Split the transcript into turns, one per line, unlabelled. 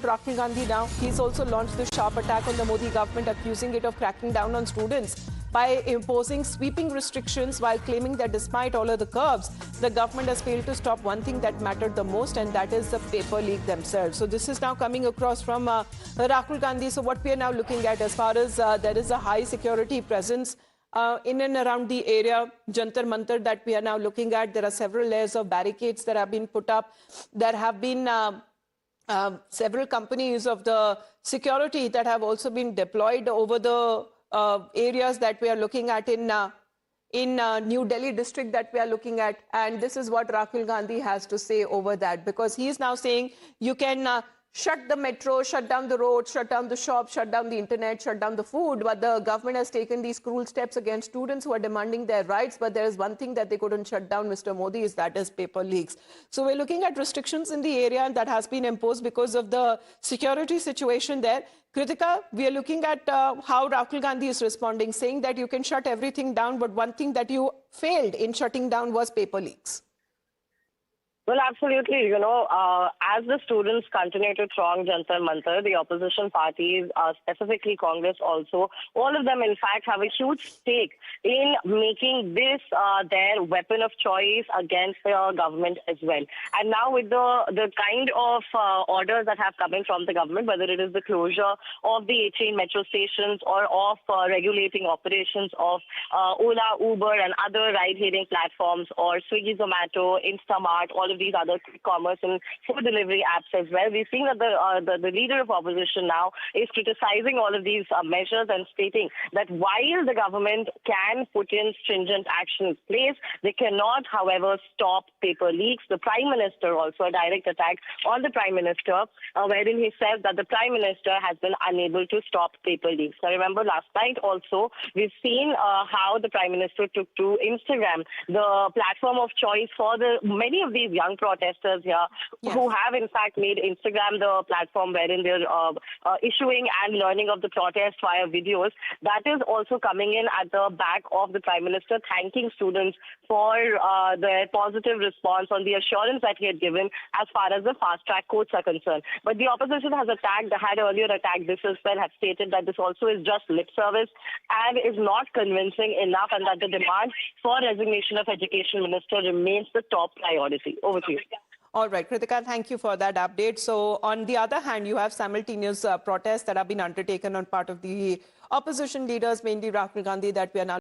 Rahul Gandhi now. He's also launched this sharp attack on the Modi government, accusing it of cracking down on students by imposing sweeping restrictions while claiming that despite all of the curbs, the government has failed to stop one thing that mattered the most, and that is the paper leak themselves. So this is now coming across from Rahul Gandhi. So what we are now looking at, as far as there is a high security presence in and around the area, Jantar Mantar, that we are now looking at, there are several layers of barricades that have been put up. There have been several companies of the security that have also been deployed over the areas that we are looking at in New Delhi district that we are looking at. And this is what Rahul Gandhi has to say over that, because he is now saying you can shut the metro, shut down the road, shut down the shop, shut down the internet, shut down the food. But the government has taken these cruel steps against students who are demanding their rights. But there is one thing that they couldn't shut down, Mr. Modi, that is paper leaks. So we're looking at restrictions in the area, and that has been imposed because of the security situation there. Kritika, we are looking at how Rahul Gandhi is responding, saying that you can shut everything down, but one thing that you failed in shutting down was paper leaks.
Well, absolutely. As the students continue to throng Jantar Mantar, the opposition parties, specifically Congress also, all of them, in fact, have a huge stake in making this their weapon of choice against the government as well. And now with the kind of orders that have come in from the government, whether it is the closure of the 18 metro stations or of regulating operations of Ola, Uber and other ride-hailing platforms, or Swiggy, Zomato, Instamart, all of these other commerce and food delivery apps as well. We've seen that the leader of opposition now is criticizing all of these measures and stating that while the government can put in stringent action in place, they cannot, however, stop paper leaks. The Prime Minister also, a direct attack on the Prime Minister, wherein he says that the Prime Minister has been unable to stop paper leaks. Now, remember last night also, we've seen how the Prime Minister took to Instagram, the platform of choice for many of these young protesters here, yes, who have in fact made Instagram the platform wherein they're issuing and learning of the protest via videos. That is also coming in at the back of the Prime Minister, thanking students for their positive response on the assurance that he had given as far as the fast-track courts are concerned. But the opposition had earlier attacked this as well, had stated that this also is just lip service and is not convincing enough, and that the demand for resignation of Education Minister remains the top priority. Over to you.
All right, Kritika, thank you for that update. So on the other hand, you have simultaneous protests that have been undertaken on part of the opposition leaders, mainly Rahul Gandhi, that we are now